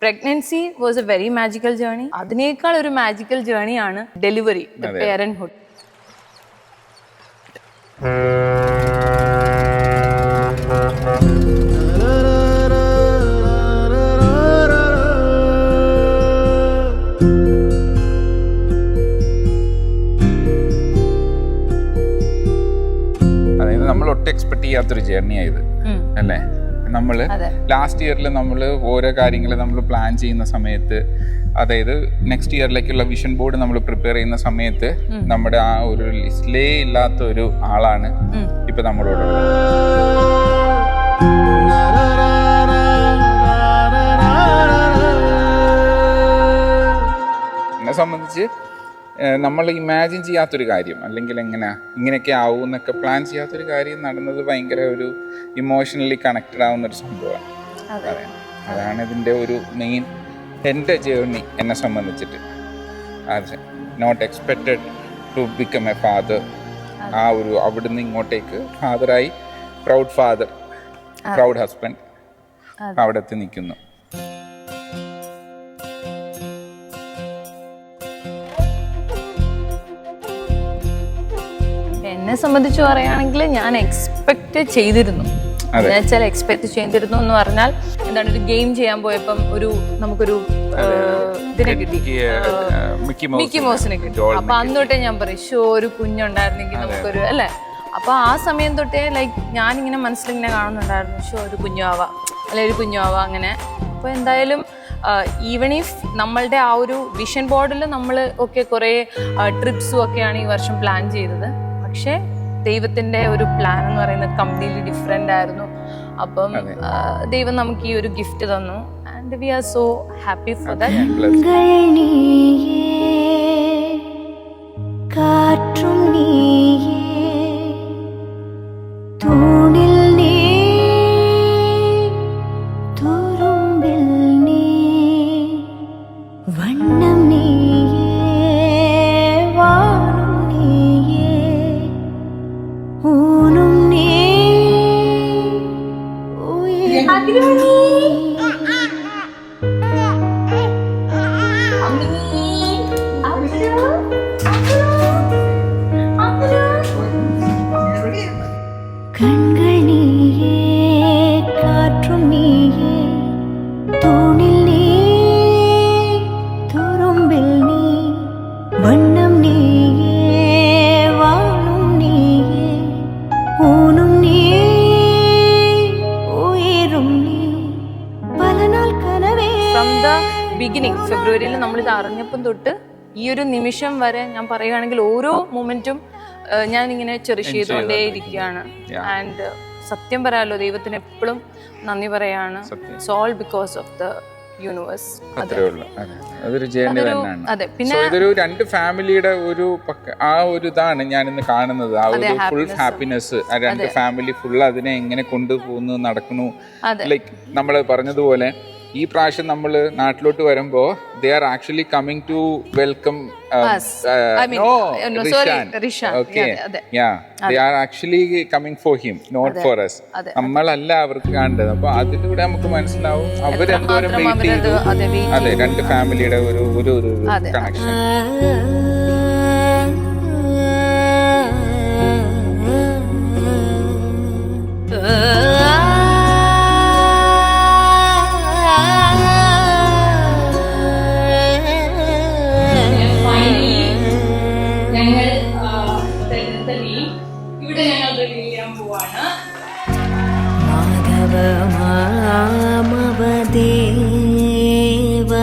Pregnancy was a very magical journey. അതിനേക്കാൾ ഒരു magical ജേർണിയാണ് delivery, the പേരന്റ്ഹുഡ്. അതായത് നമ്മൾ ഒട്ടും എക്സ്പെക്ട് ചെയ്യാത്തൊരു ജേർണിയായത് അല്ലേ. നമ്മൾ ലാസ്റ്റ് ഇയറിൽ നമ്മൾ ഓരോ കാര്യങ്ങൾ നമ്മൾ പ്ലാൻ ചെയ്യുന്ന സമയത്ത്, അതായത് നെക്സ്റ്റ് ഇയറിലേക്കുള്ള വിഷൻ ബോർഡ് നമ്മൾ പ്രിപ്പയർ ചെയ്യുന്ന സമയത്ത് നമ്മുടെ ആ ഒരു ലിസ്റ്റിലേ ഇല്ലാത്ത ഒരു ആളാണ് ഇപ്പൊ നമ്മളോട്. എന്നെ സംബന്ധിച്ച് നമ്മൾ ഇമാജിൻ ചെയ്യാത്തൊരു കാര്യം, അല്ലെങ്കിൽ ഇങ്ങനെയൊക്കെ ആവും എന്നൊക്കെ പ്ലാൻ ചെയ്യാത്തൊരു കാര്യം നടന്നത് ഭയങ്കര ഒരു ഇമോഷണലി കണക്റ്റഡ് ആവുന്നൊരു സംഭവമാണ്. അതാണ് ഇതിൻ്റെ ഒരു മെയിൻ എൻ്റെ ജേർണി എന്നെ സംബന്ധിച്ചിട്ട്. അത് not expected to become a father. ആ ഒരു അവിടുന്ന് ഇങ്ങോട്ടേക്ക് ഫാദറായി, പ്രൗഡ് ഫാദർ, പ്രൗഡ് ഹസ്ബൻഡ് അവിടെ എത്തി നിൽക്കുന്നു. എന്നെ സംബന്ധിച്ച് പറയുകയാണെങ്കിൽ ഞാൻ എക്സ്പെക്ട് ചെയ്തിരുന്നു. എന്നുവെച്ചാൽ എക്സ്പെക്ട് ചെയ്തിരുന്നു എന്ന് പറഞ്ഞാൽ എന്താണ്, ഒരു ഗെയിം ചെയ്യാൻ പോയപ്പം നമുക്കൊരു ഇതിനെ കിട്ടി, മിക്കി മൗസിനെ കിട്ടി. അപ്പൊ അന്ന് തൊട്ടേ ഞാൻ പറയും ഒരു കുഞ്ഞുണ്ടായിരുന്നെങ്കിൽ നമുക്കൊരു അല്ലേ. അപ്പൊ ആ സമയം തൊട്ടേ ലൈക്ക് ഞാനിങ്ങനെ മനസ്സിലിങ്ങനെ കാണുന്നുണ്ടായിരുന്നു ഒരു കുഞ്ഞാവാ, അല്ലെ ഒരു കുഞ്ഞാവാ അങ്ങനെ. അപ്പൊ എന്തായാലും ഈവൺ ഇഫ് നമ്മളുടെ ആ ഒരു വിഷൻ ബോർഡിൽ നമ്മൾ ഒക്കെ കുറേ ട്രിപ്സും ഒക്കെയാണ് ഈ വർഷം പ്ലാൻ ചെയ്തത്. പക്ഷെ ദൈവത്തിന്റെ ഒരു പ്ലാൻ എന്ന് പറയുന്നത് കംപ്ലീറ്റ്ലി ഡിഫറെന്റ് ആയിരുന്നു. അപ്പം ദൈവം നമുക്ക് ഈ ഒരു ഗിഫ്റ്റ് തന്നു. And we are so happy for that. Beginning ഫെബ്രുവരിയിൽ നമ്മളിത് അറിഞ്ഞപ്പം തൊട്ട് ഈ ഒരു നിമിഷം വരെ ഞാൻ പറയുകയാണെങ്കിൽ ഓരോ മൊമെന്റും ഞാൻ ഇങ്ങനെ ചെറിഷ് ചെയ്തുകൊണ്ടേ ഇരിക്കുകയാണ്. ആൻഡ് സത്യം പറയാലോ, ദൈവത്തിന് എപ്പോഴും നന്ദി പറയാണ്. It's all because of the universe. അതൊരു ജേർണി തന്നെയാണ്. അതെ, പിന്നെ ഇതൊരു രണ്ട് ഫാമിലിയുടെ ഒരു ആ ഒരു ഇതാണ് ഞാൻ ഇന്ന് കാണുന്നത്. ആ ഒരു ഫുൾ ഹാപ്പിനെസ്, ആ രണ്ട് ഫാമിലി ഫുൾ അതിനെ എങ്ങനെ കൊണ്ടുപോകുന്നു, നടക്കുന്നു. ലൈക്ക് നമ്മൾ പറഞ്ഞതുപോലെ ഈ പ്രാവശ്യം നമ്മൾ നാട്ടിലോട്ട് വരുമ്പോ they are actually coming to welcome Rishan. Okay. Yeah, they are actually coming for him, not for us. നമ്മളല്ല അവർക്ക് കാണേണ്ടത്. അപ്പൊ അതിലൂടെ നമുക്ക് മനസ്സിലാവും അവരെന്തോരം വെയിറ്റ് ചെയ്തു. അതെ, രണ്ട് ഫാമിലിയുടെ ഒരു കണക്ഷൻ. മാധവ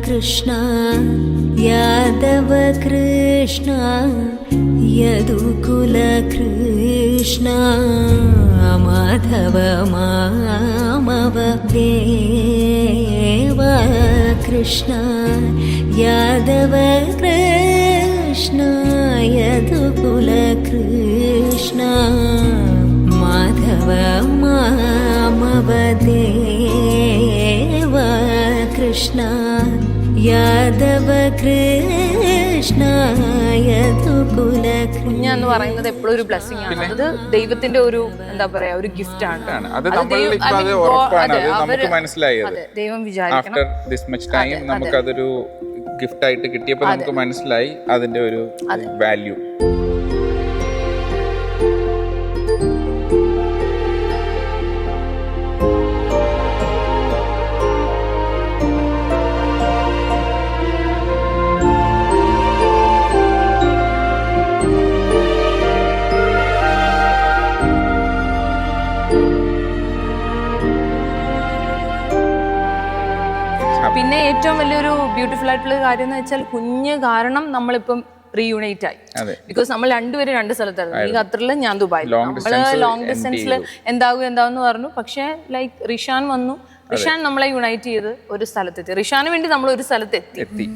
കൃഷ്ണ യാദവ കൃഷ്ണ യദുകുല കൃഷ്ണ മാധവ മാമവ ദേവ കൃഷ്ണ യാദവ കൃഷ്ണ യദുകുല കൃഷ്ണ മാധവ മാമവ ദേവ കൃഷ്ണ യാദവ കൃഷ്ണ യദുകുല കുഞ്ഞെന്ന് പറയുന്നത് എപ്പോഴും ഒരു ബ്ലെസ്സിങ് ആണ്. അത് ദൈവത്തിന്റെ ഒരു എന്താ പറയാ ഒരു ഗിഫ്റ്റ് ആണ്. അത് നമ്മളിൽ ഇപ്പൊ അത് ഉറപ്പാണ്. അത് നമുക്ക് മനസ്സിലായി. ദൈവം വിചാരിക്കണം ആഫ്റ്റർ ദിസ് മച്ച് ടൈം നമുക്ക് അതൊരു ഗിഫ്റ്റ് ആയിട്ട് കിട്ടിയപ്പോൾ നമുക്ക് മനസ്സിലായി അതിന്റെ ഒരു വാല്യൂ. പിന്നെ ഏറ്റവും വലിയൊരു ബ്യൂട്ടിഫുൾ ആയിട്ടുള്ള കാര്യം എന്ന് വെച്ചാൽ കുഞ്ഞ് കാരണം നമ്മളിപ്പം റീയൂണൈറ്റ് ആയി. ബിക്കോസ് നമ്മൾ രണ്ടുപേരും രണ്ട് സ്ഥലത്തായിരുന്നു. ഈ ഖത്തറിൽ, ഞാൻ ദുബായിൽ. നമ്മള് ലോങ് ഡിസ്റ്റൻസിൽ എന്താവെന്ന് പറഞ്ഞു. പക്ഷെ ലൈക്ക് റിഷാൻ വന്നു. റിഷാൻ നമ്മളെ യുണൈറ്റ് ചെയ്ത് ഒരു സ്ഥലത്തെത്തി. റിഷാന് വേണ്ടി നമ്മൾ ഒരു സ്ഥലത്തെത്തി.